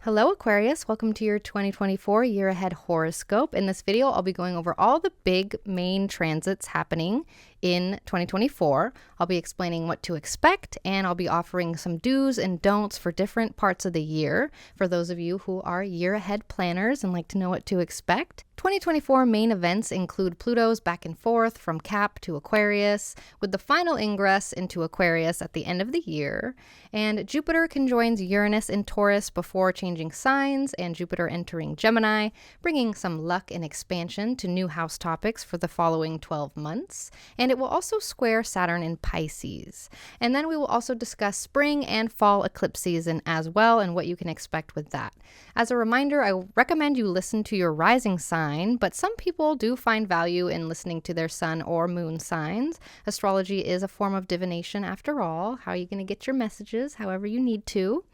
Hello Aquarius, welcome to your 2024 year ahead horoscope. In this video, I'll be going over all the big main transits happening in 2024. I'll be explaining what to expect, and I'll be offering some do's and don'ts for different parts of the year for those of you who are year ahead planners and like to know what to expect. 2024 main events include Pluto's back and forth from Cap to Aquarius, with the final ingress into Aquarius at the end of the year, and Jupiter conjoins Uranus in Taurus before changing signs, and Jupiter entering Gemini, bringing some luck and expansion to new house topics for the following 12 months, and it will also square Saturn in Pisces. And then we will also discuss spring and fall eclipse season as well and what you can expect with that. As a reminder, I recommend you listen to your rising sign, but some people do find value in listening to their sun or moon signs. Astrology is a form of divination after all. How are you going to get your messages? However you need to.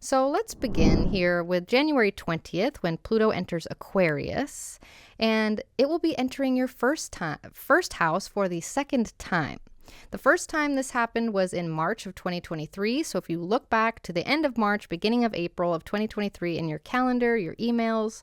So let's begin here with January 20th when Pluto enters Aquarius, and it will be entering your first house for the second time. The first time this happened was in March of 2023. So if you look back to the end of March, beginning of April of 2023 in your calendar, your emails,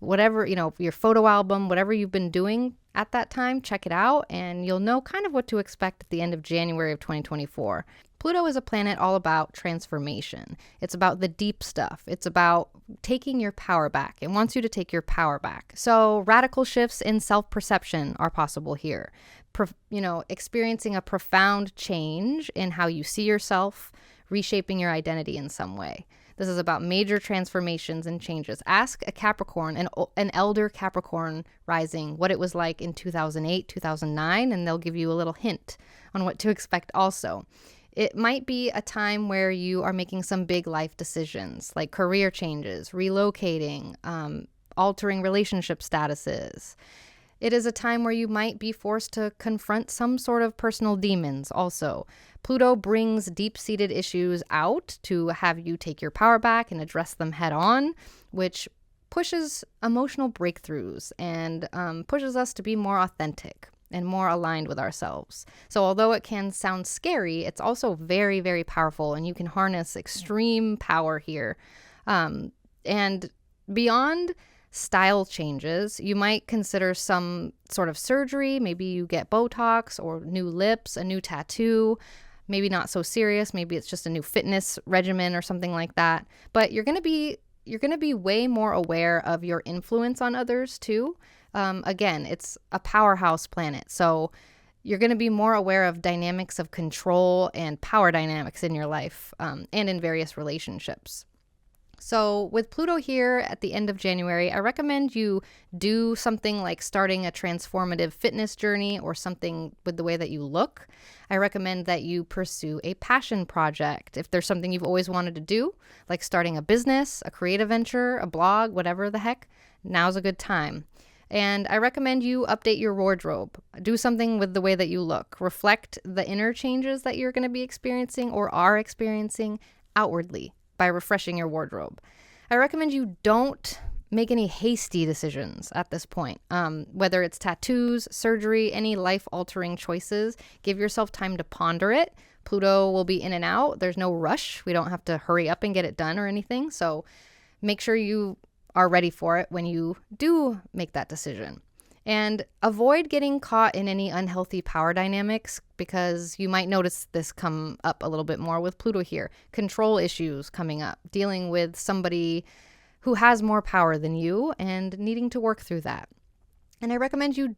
whatever, your photo album, whatever you've been doing at that time, check it out and you'll know kind of what to expect at the end of January of 2024. Pluto is a planet all about transformation. It's about the deep stuff. It's about taking your power back. It wants you to take your power back. So radical shifts in self-perception are possible here. Experiencing a profound change in how you see yourself, reshaping your identity in some way. This is about major transformations and changes. Ask a Capricorn, an elder Capricorn rising, what it was like in 2008, 2009, and they'll give you a little hint on what to expect also. It might be a time where you are making some big life decisions, like career changes, relocating, altering relationship statuses. It is a time where you might be forced to confront some sort of personal demons also. Pluto brings deep-seated issues out to have you take your power back and address them head on, which pushes emotional breakthroughs and pushes us to be more authentic and more aligned with ourselves. So although it can sound scary, it's also very, very powerful, and you can harness extreme power here. And beyond style changes, you might consider some sort of surgery. Maybe you get Botox or new lips, a new tattoo. Maybe not so serious. Maybe it's just a new fitness regimen or something like that. But you're going to be way more aware of your influence on others too. Again, it's a powerhouse planet. So you're going to be more aware of dynamics of control and power dynamics in your life and in various relationships. So with Pluto here at the end of January, I recommend you do something like starting a transformative fitness journey or something with the way that you look. I recommend that you pursue a passion project. If there's something you've always wanted to do, like starting a business, a creative venture, a blog, whatever the heck, now's a good time. And I recommend you update your wardrobe. Do something with the way that you look. Reflect the inner changes that you're going to be experiencing or are experiencing outwardly by refreshing your wardrobe. I recommend you don't make any hasty decisions at this point. Whether it's tattoos, surgery, any life-altering choices, give yourself time to ponder it. Pluto will be in and out. There's no rush. We don't have to hurry up and get it done or anything. So make sure you are ready for it when you do make that decision. And avoid getting caught in any unhealthy power dynamics, because you might notice this come up a little bit more with Pluto here. Control issues coming up, dealing with somebody who has more power than you and needing to work through that. And I recommend you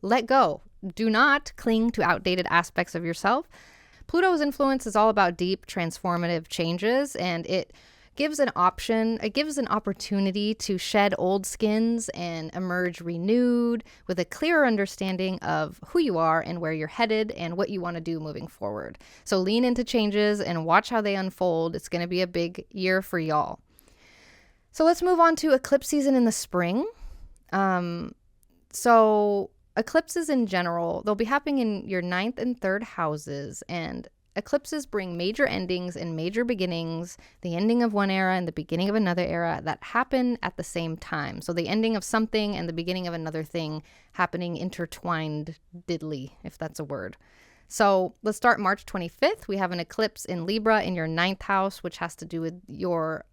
let go. Do not cling to outdated aspects of yourself. Pluto's influence is all about deep transformative changes, and it gives an opportunity to shed old skins and emerge renewed with a clearer understanding of who you are and where you're headed and what you want to do moving forward. So lean into changes and watch how they unfold. It's going to be a big year for y'all. So let's move on to eclipse season in the spring. So eclipses in general, they'll be happening in your 9th and 3rd houses, and eclipses bring major endings and major beginnings, the ending of one era and the beginning of another era that happen at the same time. So the ending of something and the beginning of another thing happening intertwined diddly, if that's a word. So let's start March 25th. We have an eclipse in Libra in your 9th house, which has to do with your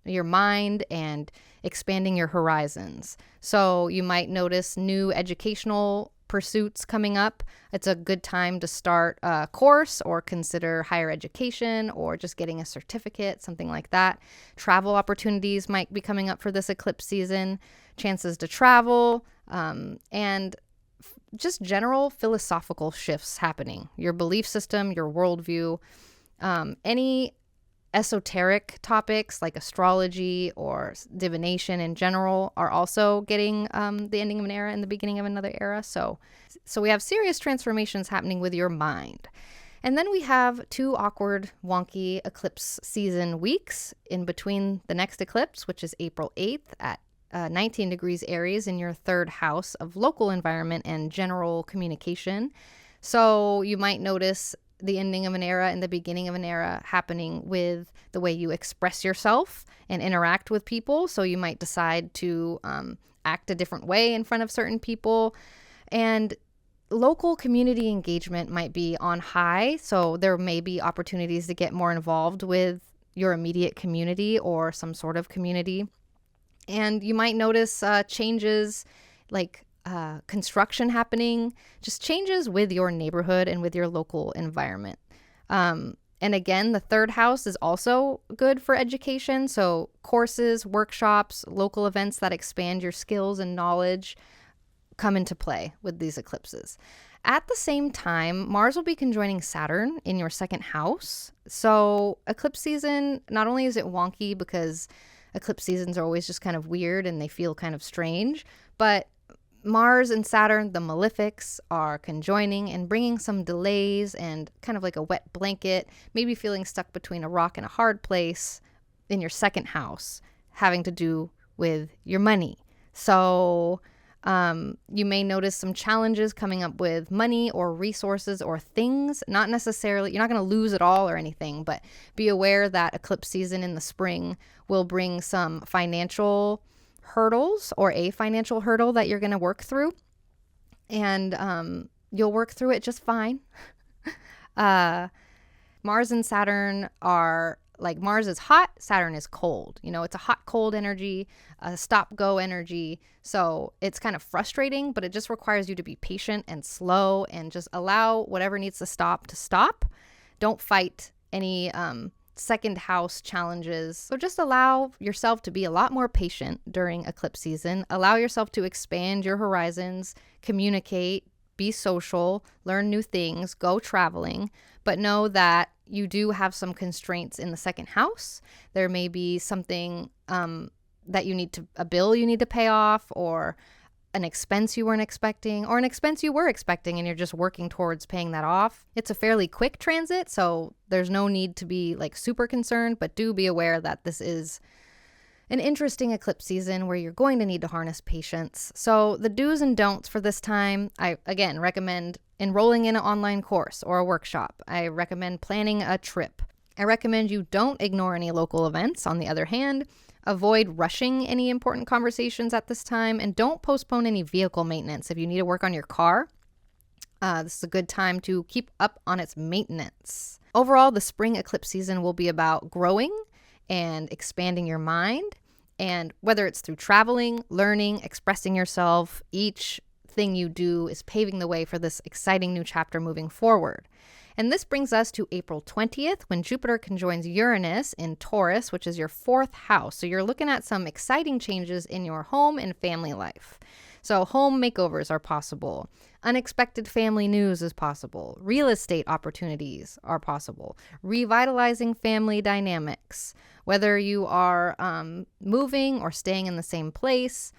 your mind and expanding your horizons. So you might notice new educational pursuits coming up. It's a good time to start a course or consider higher education or just getting a certificate, something like that. Travel opportunities might be coming up for this eclipse season, chances to travel, and just general philosophical shifts happening. Your belief system, your worldview, any esoteric topics like astrology or divination in general are also getting the ending of an era and the beginning of another era. So we have serious transformations happening with your mind. And then we have 2 awkward, wonky eclipse season weeks in between the next eclipse, which is April 8th at 19 degrees Aries in your 3rd house of local environment and general communication. So you might notice the ending of an era and the beginning of an era happening with the way you express yourself and interact with people. So you might decide to act a different way in front of certain people. And local community engagement might be on high. So there may be opportunities to get more involved with your immediate community or some sort of community. And you might notice changes like construction happening, just changes with your neighborhood and with your local environment. And again, the 3rd house is also good for education. So courses, workshops, local events that expand your skills and knowledge come into play with these eclipses. At the same time, Mars will be conjoining Saturn in your 2nd house. So eclipse season, not only is it wonky because eclipse seasons are always just kind of weird and they feel kind of strange, but Mars and Saturn, the malefics, are conjoining and bringing some delays and kind of like a wet blanket, maybe feeling stuck between a rock and a hard place in your 2nd house, having to do with your money. So you may notice some challenges coming up with money or resources or things. Not necessarily, you're not going to lose it all or anything, but be aware that eclipse season in the spring will bring some financial hurdles or a financial hurdle that you're going to work through, and you'll work through it just fine. Mars and Saturn are like, Mars is hot, Saturn is cold. You know, it's a hot, cold energy, a stop-go energy. So it's kind of frustrating, but it just requires you to be patient and slow and just allow whatever needs to stop to stop. Don't fight any 2nd house challenges. So just allow yourself to be a lot more patient during eclipse season. Allow yourself to expand your horizons, communicate, be social, learn new things, go traveling, but know that you do have some constraints in the 2nd house. There may be something that a bill you need to pay off, or an expense you weren't expecting, or an expense you were expecting and you're just working towards paying that off. It's a fairly quick transit, so there's no need to be like super concerned, but do be aware that this is an interesting eclipse season where you're going to need to harness patience. So the do's and don'ts for this time, I again recommend enrolling in an online course or a workshop. I recommend planning a trip. I recommend you don't ignore any local events. On the other hand, avoid rushing any important conversations at this time, and don't postpone any vehicle maintenance. If you need to work on your car, this is a good time to keep up on its maintenance. Overall, the spring eclipse season will be about growing and expanding your mind. And whether it's through traveling, learning, expressing yourself, each thing you do is paving the way for this exciting new chapter moving forward. And this brings us to April 20th, when Jupiter conjoins Uranus in Taurus, which is your 4th house. So you're looking at some exciting changes in your home and family life. So home makeovers are possible. Unexpected family news is possible. Real estate opportunities are possible. Revitalizing family dynamics. Whether you are moving or staying in the same place,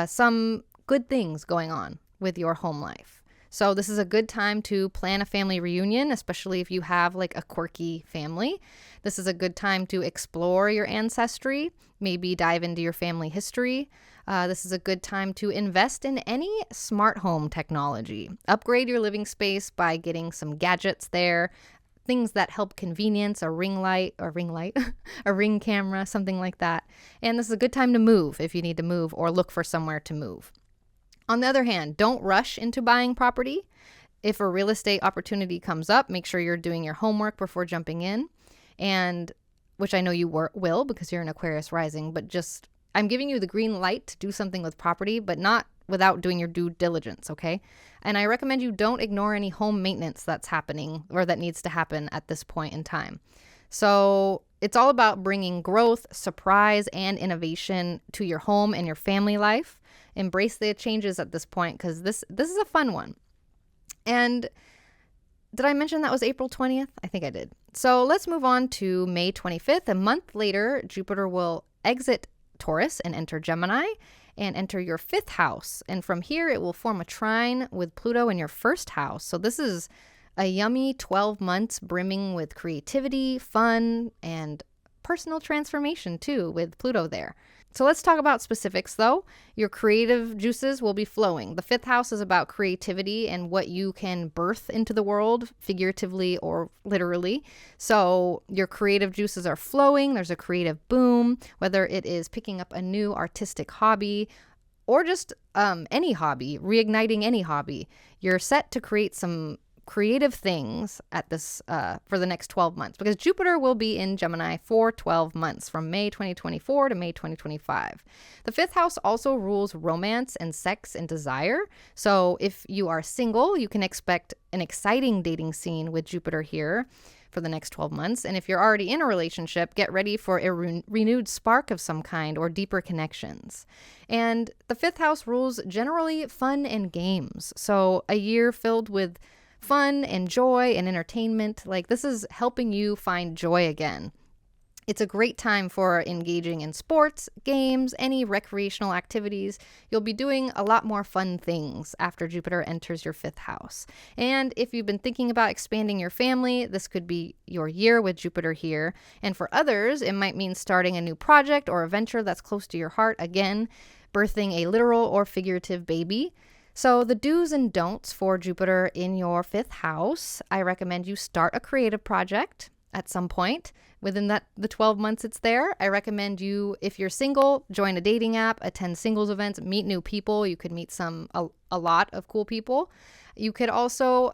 some good things going on with your home life. So this is a good time to plan a family reunion, especially if you have like a quirky family. This is a good time to explore your ancestry, maybe dive into your family history. This is a good time to invest in any smart home technology. Upgrade your living space by getting some gadgets there, things that help convenience, a ring camera, something like that. And this is a good time to move if you need to move or look for somewhere to move. On the other hand, don't rush into buying property. If a real estate opportunity comes up, make sure you're doing your homework before jumping in. And which I know you will because you're an Aquarius rising, but just I'm giving you the green light to do something with property, but not without doing your due diligence, okay? And I recommend you don't ignore any home maintenance that's happening or that needs to happen at this point in time. So it's all about bringing growth, surprise, and innovation to your home and your family life. Embrace the changes at this point because this is a fun one. And did I mention that was April 20th? I think I did. So let's move on to May 25th. A month later, Jupiter will exit Taurus and enter Gemini and enter your 5th house. And from here, it will form a trine with Pluto in your 1st house. So this is a yummy 12 months brimming with creativity, fun, and personal transformation too with Pluto there. So let's talk about specifics though. Your creative juices will be flowing. The 5th house is about creativity and what you can birth into the world, figuratively or literally. So your creative juices are flowing. There's a creative boom, whether it is picking up a new artistic hobby or just any hobby, reigniting any hobby. You're set to create some creative things at this for the next 12 months because Jupiter will be in Gemini for 12 months from May 2024 to May 2025. The 5th house also rules romance and sex and desire. So if you are single, you can expect an exciting dating scene with Jupiter here for the next 12 months. And if you're already in a relationship, get ready for a renewed spark of some kind or deeper connections. And the 5th house rules generally fun and games. So a year filled with fun and joy and entertainment. Like this is helping you find joy again. It's a great time for engaging in sports, games, any recreational activities. You'll be doing a lot more fun things after Jupiter enters your 5th house. And if you've been thinking about expanding your family, this could be your year with Jupiter here. And for others, it might mean starting a new project or a venture that's close to your heart. Again, birthing a literal or figurative baby. So the do's and don'ts for Jupiter in your 5th house, I recommend you start a creative project at some point within the 12 months it's there. I recommend you, if you're single, join a dating app, attend singles events, meet new people. You could meet a lot of cool people. You could also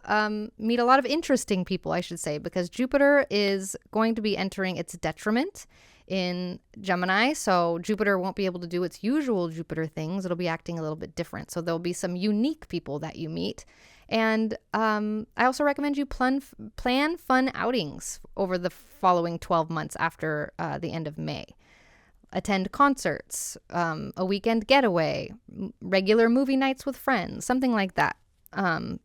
meet a lot of interesting people, I should say, because Jupiter is going to be entering its detriment in Gemini. So Jupiter won't be able to do its usual Jupiter things. It'll be acting a little bit different. So there'll be some unique people that you meet. And I also recommend you plan fun outings over the following 12 months after the end of May. Attend concerts, a weekend getaway, regular movie nights with friends, something like that. And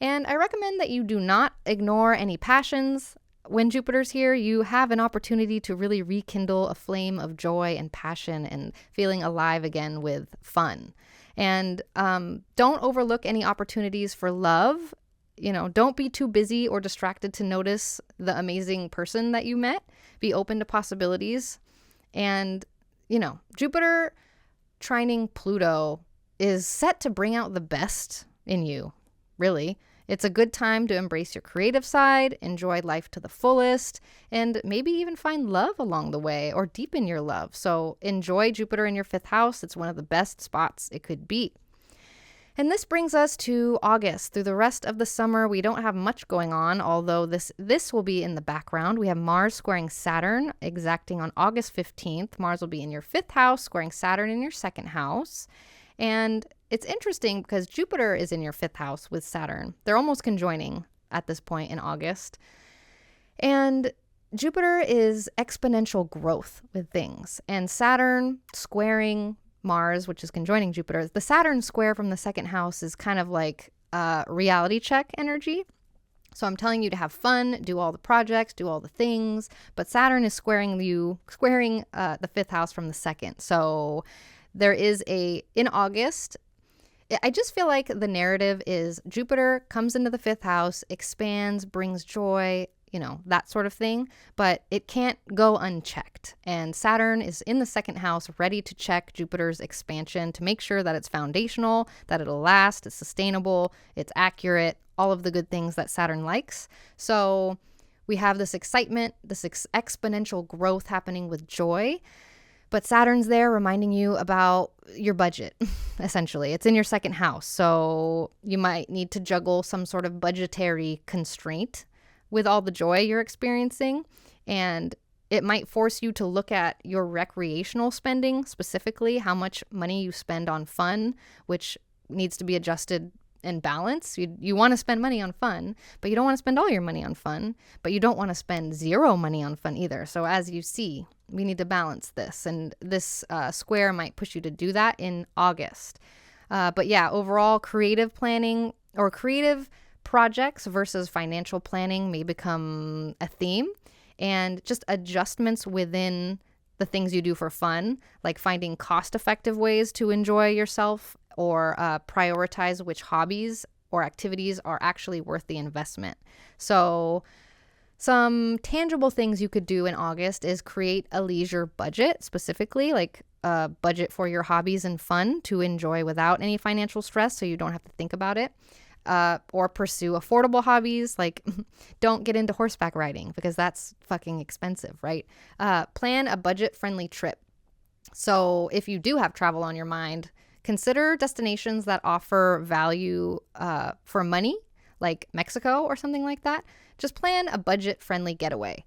I recommend that you do not ignore any passions. When Jupiter's here, you have an opportunity to really rekindle a flame of joy and passion and feeling alive again with fun. And don't overlook any opportunities for love. You know, don't be too busy or distracted to notice the amazing person that you met. Be open to possibilities. And, you know, Jupiter trining Pluto is set to bring out the best in you, really. It's a good time to embrace your creative side, enjoy life to the fullest, and maybe even find love along the way or deepen your love. So enjoy Jupiter in your 5th house. It's one of the best spots it could be. And this brings us to August. Through the rest of the summer, we don't have much going on, although this will be in the background. We have Mars squaring Saturn, exacting on August 15th. Mars will be in your 5th house, squaring Saturn in your 2nd house. And it's interesting because Jupiter is in your 5th house with Saturn. They're almost conjoining at this point in August. And Jupiter is exponential growth with things. And Saturn squaring Mars, which is conjoining Jupiter. The Saturn square from the 2nd house is kind of like reality check energy. So I'm telling you to have fun, do all the projects, do all the things. But Saturn is squaring the 5th house from the 2nd. So there is in August, I just feel like the narrative is Jupiter comes into the 5th house, expands, brings joy, you know, that sort of thing, but it can't go unchecked. And Saturn is in the 2nd house, ready to check Jupiter's expansion to make sure that it's foundational, that it'll last, it's sustainable, it's accurate, all of the good things that Saturn likes. So we have this excitement, this exponential growth happening with joy. But Saturn's there reminding you about your budget, essentially. It's in your 2nd house, so you might need to juggle some sort of budgetary constraint with all the joy you're experiencing. And it might force you to look at your recreational spending, specifically how much money you spend on fun, which needs to be adjusted and balance. You want to spend money on fun, but you don't want to spend all your money on fun, but you don't want to spend zero money on fun either. So as you see, we need to balance this, and this square might push you to do that in August. But yeah, overall, creative planning or creative projects versus financial planning may become a theme, and just adjustments within the things you do for fun, like finding cost-effective ways to enjoy yourself or prioritize which hobbies or activities are actually worth the investment. So some tangible things you could do in August is create a leisure budget, specifically like a budget for your hobbies and fun to enjoy without any financial stress so you don't have to think about it. Or pursue affordable hobbies, like don't get into horseback riding because that's fucking expensive, right? Plan a budget-friendly trip. So if you do have travel on your mind, consider destinations that offer value for money, like Mexico or something like that. Just plan a budget-friendly getaway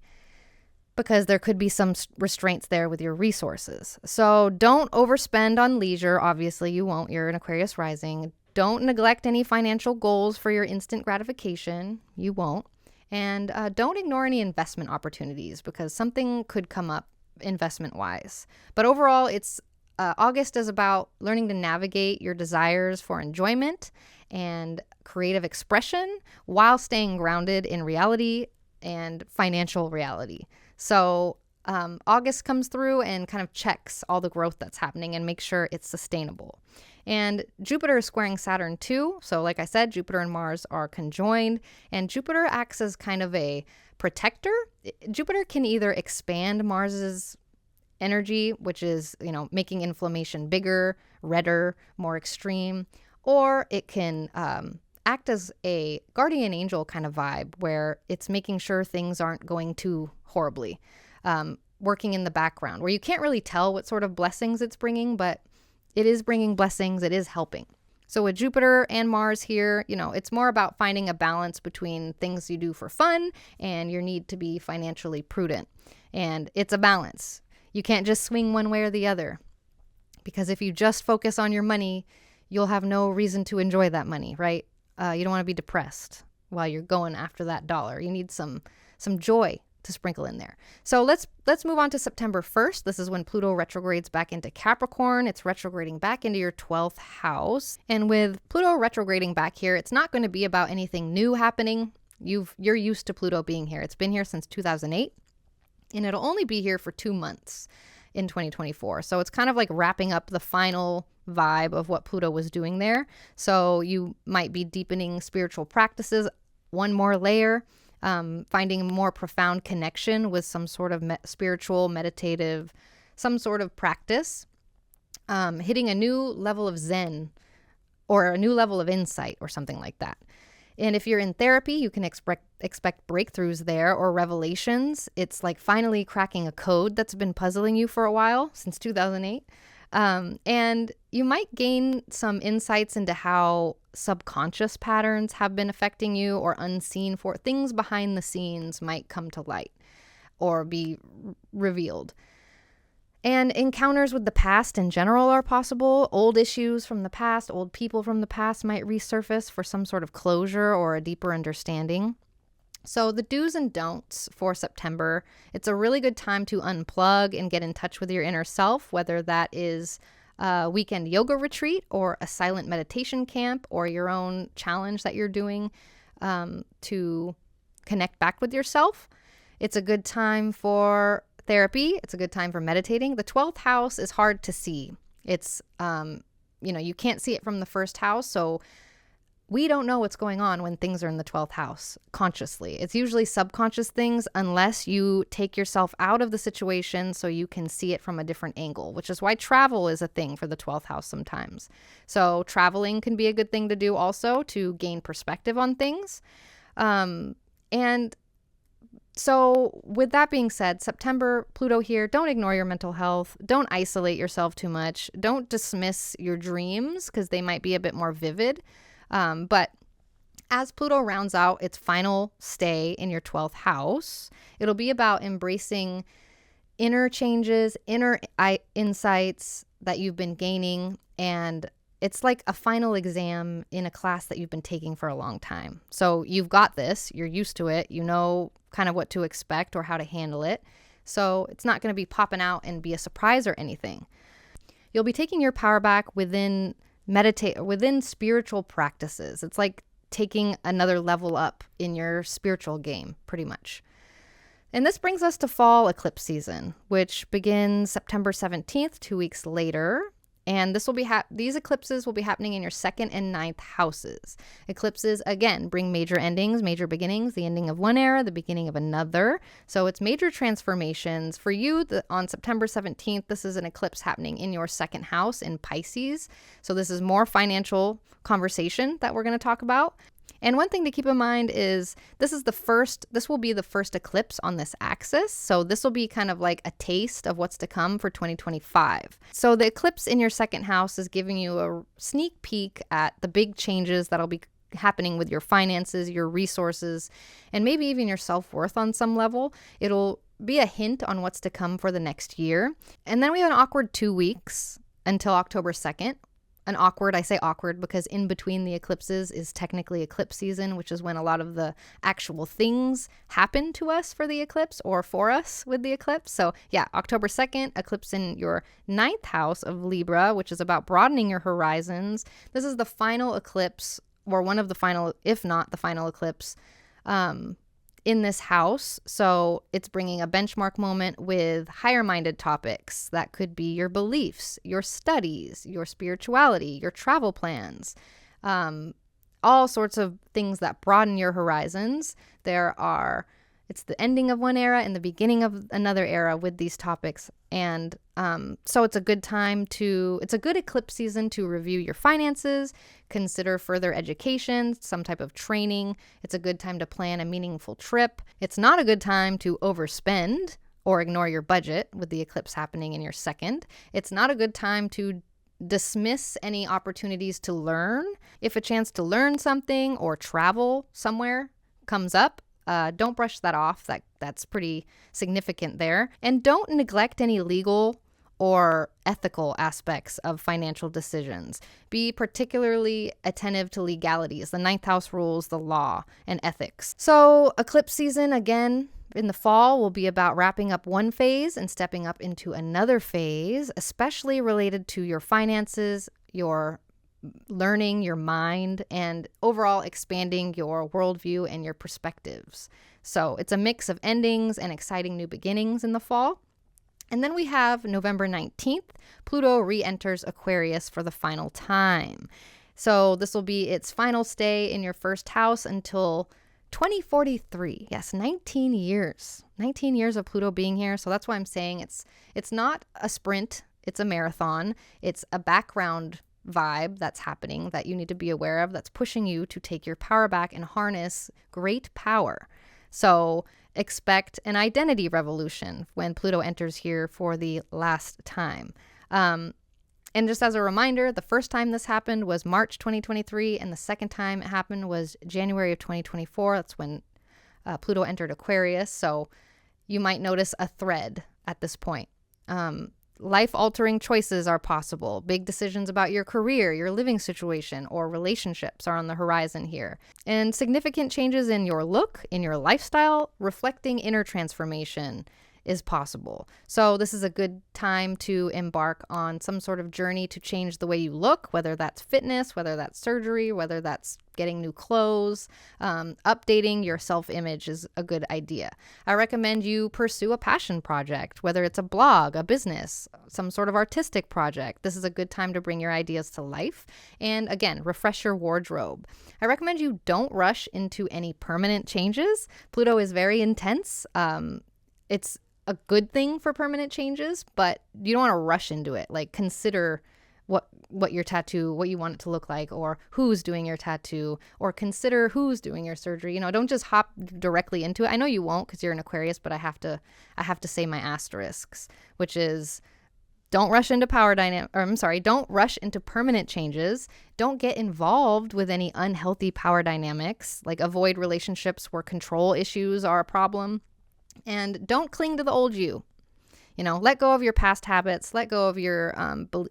because there could be some restraints there with your resources. So don't overspend on leisure. Obviously, you won't. You're an Aquarius rising. Don't neglect any financial goals for your instant gratification. You won't. And don't ignore any investment opportunities because something could come up investment-wise. But overall, it's August is about learning to navigate your desires for enjoyment and creative expression while staying grounded in reality and financial reality. So August comes through and kind of checks all the growth that's happening and makes sure it's sustainable. And Jupiter is squaring Saturn too. So like I said, Jupiter and Mars are conjoined, and Jupiter acts as kind of a protector. Jupiter can either expand Mars's energy, which is, making inflammation bigger, redder, more extreme, or it can act as a guardian angel kind of vibe where it's making sure things aren't going too horribly, working in the background where you can't really tell what sort of blessings it's bringing, but it is bringing blessings. It is helping. So with Jupiter and Mars here, it's more about finding a balance between things you do for fun and your need to be financially prudent. And it's a balance. You can't just swing one way or the other, because if you just focus on your money, you'll have no reason to enjoy that money, right? You don't want to be depressed while you're going after that dollar. You need some joy to sprinkle in there. So let's move on to September 1st. This is when Pluto retrogrades back into Capricorn. It's retrograding back into your 12th house. And with Pluto retrograding back here, it's not going to be about anything new happening. You're used to Pluto being here. It's been here since 2008, and it'll only be here for 2 months in 2024. So it's kind of like wrapping up the final vibe of what Pluto was doing there. So you might be deepening spiritual practices one more layer, finding a more profound connection with some sort of spiritual, meditative, some sort of practice, hitting a new level of Zen or a new level of insight or something like that. And if you're in therapy, you can expect breakthroughs there or revelations. It's like finally cracking a code that's been puzzling you for a while, since 2008. And you might gain some insights into how subconscious patterns have been affecting you, or unseen for things behind the scenes might come to light or be revealed. And encounters with the past in general are possible. Old issues from the past, old people from the past might resurface for some sort of closure or a deeper understanding. So the do's and don'ts for September, it's a really good time to unplug and get in touch with your inner self, whether that is a weekend yoga retreat or a silent meditation camp or your own challenge that you're doing to connect back with yourself. It's a good time for therapy. It's a good time for meditating. The 12th house is hard to see. It's, you can't see it from the first house. So we don't know what's going on when things are in the 12th house consciously. It's usually subconscious things unless you take yourself out of the situation so you can see it from a different angle, which is why travel is a thing for the 12th house sometimes. So traveling can be a good thing to do also to gain perspective on things. And so with that being said, September, Pluto here, don't ignore your mental health. Don't isolate yourself too much. Don't dismiss your dreams because they might be a bit more vivid. But as Pluto rounds out its final stay in your 12th house, it'll be about embracing inner changes, inner insights that you've been gaining, and it's like a final exam in a class that you've been taking for a long time. So you've got this, you're used to it, you know kind of what to expect or how to handle it. So it's not going to be popping out and be a surprise or anything. You'll be taking your power back within spiritual practices. It's like taking another level up in your spiritual game, pretty much. And this brings us to fall eclipse season, which begins September 17th, 2 weeks later. And this will be these eclipses will be happening in your 2nd and 9th houses. Eclipses, again, bring major endings, major beginnings, the ending of one era, the beginning of another. So it's major transformations. For you, on September 17th, this is an eclipse happening in your 2nd house in Pisces. So this is more financial conversation that we're going to talk about. And one thing to keep in mind is this will be the first eclipse on this axis. So this will be kind of like a taste of what's to come for 2025. So the eclipse in your 2nd house is giving you a sneak peek at the big changes that'll be happening with your finances, your resources, and maybe even your self-worth on some level. It'll be a hint on what's to come for the next year. And then we have an awkward 2 weeks until October 2nd. I say awkward because in between the eclipses is technically eclipse season, which is when a lot of the actual things happen to us for the eclipse or for us with the eclipse. So yeah, October 2nd, eclipse in your 9th house of Libra, which is about broadening your horizons. This is the final eclipse, or one of the final, if not the final eclipse, in this house. So it's bringing a benchmark moment with higher minded topics. That could be your beliefs, your studies, your spirituality, your travel plans, all sorts of things that broaden your horizons. It's the ending of one era and the beginning of another era with these topics. And so it's a good eclipse season to review your finances, consider further education, some type of training. It's a good time to plan a meaningful trip. It's not a good time to overspend or ignore your budget with the eclipse happening in your 2nd. It's not a good time to dismiss any opportunities to learn. If a chance to learn something or travel somewhere comes up, don't brush that off. That's pretty significant there. And don't neglect any legal or ethical aspects of financial decisions. Be particularly attentive to legalities, the 9th house rules, the law, and ethics. So eclipse season, again, in the fall will be about wrapping up one phase and stepping up into another phase, especially related to your finances, your learning, your mind, and overall expanding your worldview and your perspectives. So it's a mix of endings and exciting new beginnings in the fall. And then we have November 19th, Pluto re-enters Aquarius for the final time. So this will be its final stay in your 1st house until 2043. Yes, 19 years. 19 years of Pluto being here. So that's why I'm saying it's not a sprint, it's a marathon. It's a background vibe that's happening that you need to be aware of, that's pushing you to take your power back and harness great power. So expect an identity revolution when Pluto enters here for the last time. And just as a reminder, the first time this happened was March 2023, and the second time it happened was January of 2024. That's when Pluto entered Aquarius. So you might notice a thread at this point. Life-altering choices are possible. Big decisions about your career, your living situation, or relationships are on the horizon here. And significant changes in your look, in your lifestyle, reflecting inner transformation is possible. So this is a good time to embark on some sort of journey to change the way you look, whether that's fitness, whether that's surgery, whether that's getting new clothes. Updating your self-image is a good idea. I recommend you pursue a passion project, whether it's a blog, a business, some sort of artistic project. This is a good time to bring your ideas to life. And again, refresh your wardrobe. I recommend you don't rush into any permanent changes. Pluto is very intense. It's a good thing for permanent changes, but you don't want to rush into it. Like, consider what your tattoo, what you want it to look like, or who's doing your tattoo, or consider who's doing your surgery. Don't just hop directly into it. I know you won't because you're an Aquarius, but I have to say my asterisks, which is don't rush into don't rush into permanent changes. Don't get involved with any unhealthy power dynamics. Like, avoid relationships where control issues are a problem. And don't cling to the old you. let go of your past habits, let go of your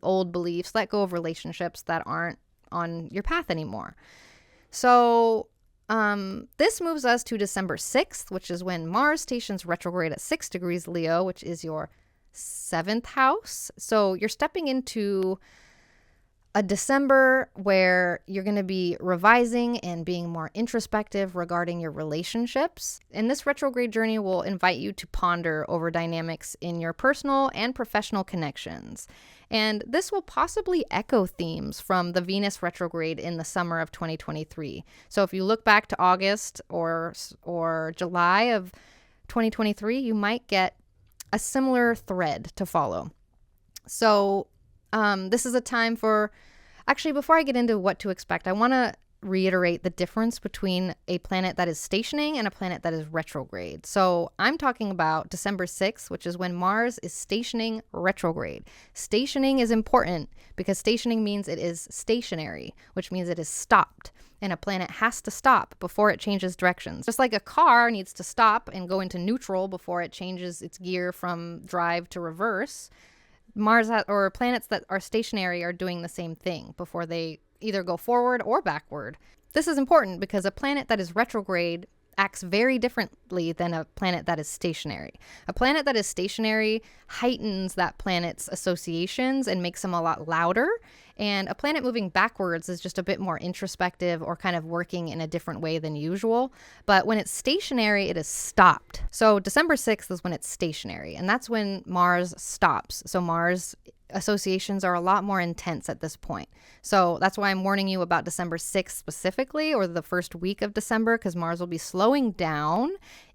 old beliefs, let go of relationships that aren't on your path anymore. So this moves us to December 6th, which is when Mars stations retrograde at 6 degrees Leo, which is your 7th house. So you're stepping into a December where you're going to be revising and being more introspective regarding your relationships. And this retrograde journey will invite you to ponder over dynamics in your personal and professional connections. And this will possibly echo themes from the Venus retrograde in the summer of 2023. So if you look back to August or July of 2023, you might get a similar thread to follow. So this is a time for, actually, before I get into what to expect, I want to reiterate the difference between a planet that is stationing and a planet that is retrograde. So I'm talking about December 6th, which is when Mars is stationing retrograde. Stationing is important because stationing means it is stationary, which means it is stopped. And a planet has to stop before it changes directions. Just like a car needs to stop and go into neutral before it changes its gear from drive to reverse, or planets that are stationary are doing the same thing before they either go forward or backward. This is important because a planet that is retrograde acts very differently than a planet that is stationary. A planet that is stationary heightens that planet's associations and makes them a lot louder. And a planet moving backwards is just a bit more introspective or kind of working in a different way than usual. But when it's stationary, it is stopped. So December 6th is when it's stationary, and that's when Mars stops. So Mars associations are a lot more intense at this point. So that's why I'm warning you about December 6th specifically, or the first week of December, because Mars will be slowing down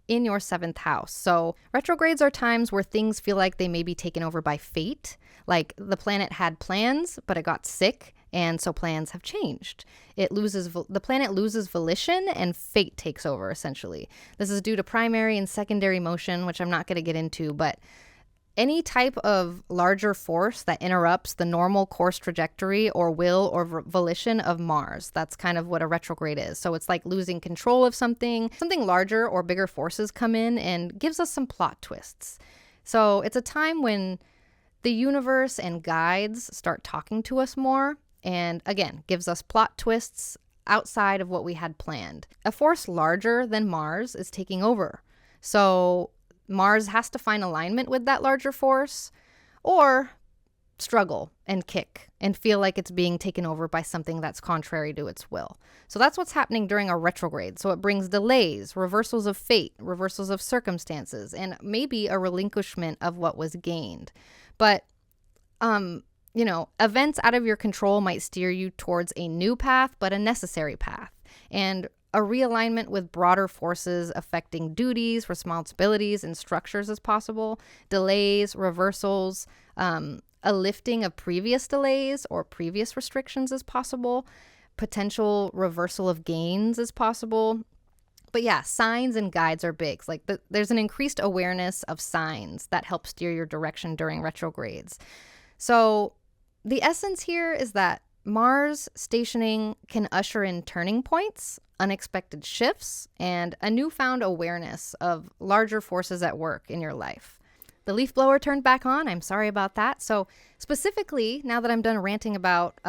in your 7th house. So retrogrades are times where things feel like they may be taken over by fate. Like the planet had plans, but it got sick, and so plans have changed. The planet loses volition and fate takes over, essentially. This is due to primary and secondary motion, which I'm not going to get into, but any type of larger force that interrupts the normal course trajectory or will or volition of Mars. That's kind of what a retrograde is. So it's like losing control of something larger or bigger forces come in and gives us some plot twists. So it's a time when the universe and guides start talking to us more, and again, gives us plot twists outside of what we had planned. A force larger than Mars is taking over. So Mars has to find alignment with that larger force, or struggle and kick and feel like it's being taken over by something that's contrary to its will. So that's what's happening during a retrograde. So it brings delays, reversals of fate, reversals of circumstances, and maybe a relinquishment of what was gained. But, events out of your control might steer you towards a new path, but a necessary path. And a realignment with broader forces affecting duties, responsibilities, and structures is possible. Delays, reversals, a lifting of previous delays or previous restrictions is possible. Potential reversal of gains is possible. But yeah, signs and guides are big. There's an increased awareness of signs that help steer your direction during retrogrades. So the essence here is that Mars stationing can usher in turning points, unexpected shifts, and a newfound awareness of larger forces at work in your life. The leaf blower turned back on. I'm sorry about that. So specifically, now that I'm done ranting about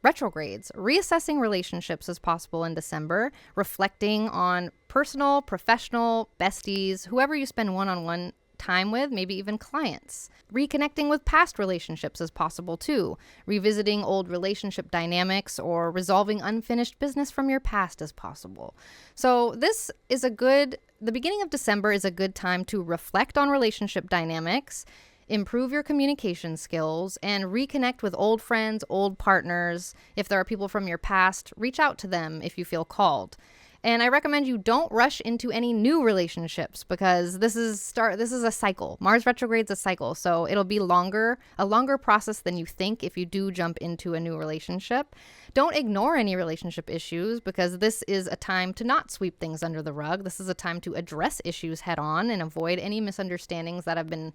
retrogrades, reassessing relationships is possible in December, reflecting on personal, professional, besties, whoever you spend one-on-one time with, maybe even clients. Reconnecting with past relationships is possible too. Revisiting old relationship dynamics or resolving unfinished business from your past is possible. So the beginning of December is a good time to reflect on relationship dynamics, improve your communication skills, and reconnect with old friends, old partners. If there are people from your past, reach out to them if you feel called. And I recommend you don't rush into any new relationships because this is a cycle. Mars retrograde's a cycle, so it'll be a longer process than you think if you do jump into a new relationship. Don't ignore any relationship issues because this is a time to not sweep things under the rug. This is a time to address issues head on and avoid any misunderstandings that have been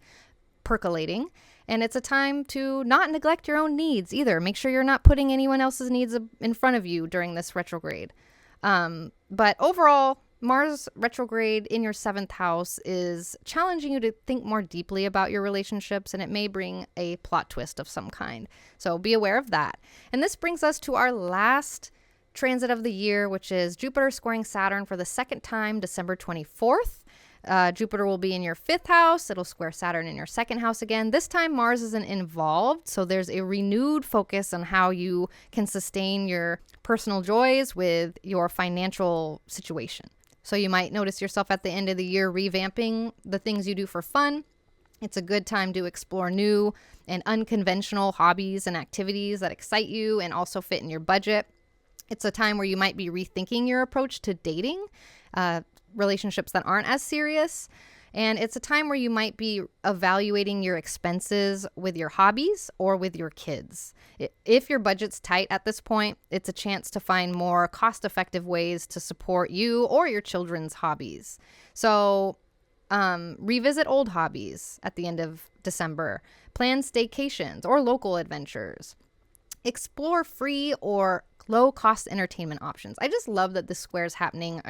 percolating. And it's a time to not neglect your own needs either. Make sure you're not putting anyone else's needs in front of you during this retrograde. But overall, Mars retrograde in your 7th house is challenging you to think more deeply about your relationships, and it may bring a plot twist of some kind. So be aware of that. And this brings us to our last transit of the year, which is Jupiter squaring Saturn for the 2nd time, December 24th. Jupiter will be in your 5th house. It'll square Saturn in your 2nd house again. This time Mars isn't involved, so there's a renewed focus on how you can sustain your personal joys with your financial situation. So you might notice yourself at the end of the year revamping the things you do for fun. It's a good time to explore new and unconventional hobbies and activities that excite you and also fit in your budget. It's a time where you might be rethinking your approach to dating, relationships that aren't as serious. And it's a time where you might be evaluating your expenses with your hobbies or with your kids. If your budget's tight at this point, it's a chance to find more cost-effective ways to support you or your children's hobbies. So revisit old hobbies at the end of December. Plan staycations or local adventures. Explore free or low-cost entertainment options. I just love that this square is happening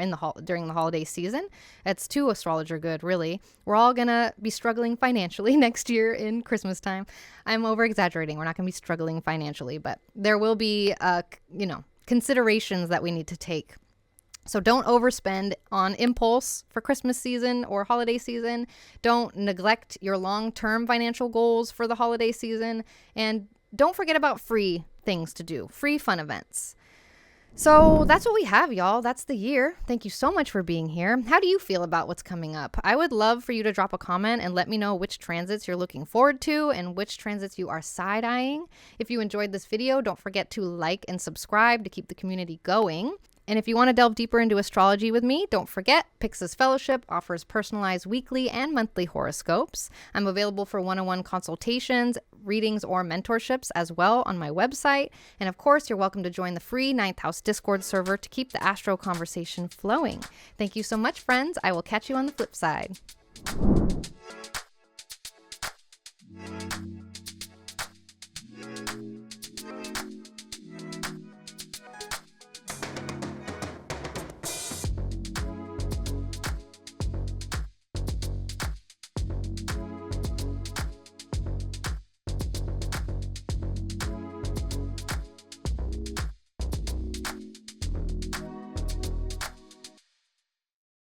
during the holiday season. It's too astrologer good, really. We're all going to be struggling financially next year in Christmas time. I'm over-exaggerating. We're not going to be struggling financially, but there will be, considerations that we need to take. So don't overspend on impulse for Christmas season or holiday season. Don't neglect your long-term financial goals for the holiday season. And don't forget about free things to do, free fun events. So that's what we have, y'all. That's the year. Thank you so much for being here. How do you feel about what's coming up? I would love for you to drop a comment and let me know which transits you're looking forward to and which transits you are side-eyeing. If you enjoyed this video, don't forget to like and subscribe to keep the community going. And if you want to delve deeper into astrology with me, don't forget, Pyxis Fellowship offers personalized weekly and monthly horoscopes. I'm available for one-on-one consultations, readings, or mentorships as well on my website. And of course, you're welcome to join the free 9th House Discord server to keep the astro conversation flowing. Thank you so much, friends. I will catch you on the flip side.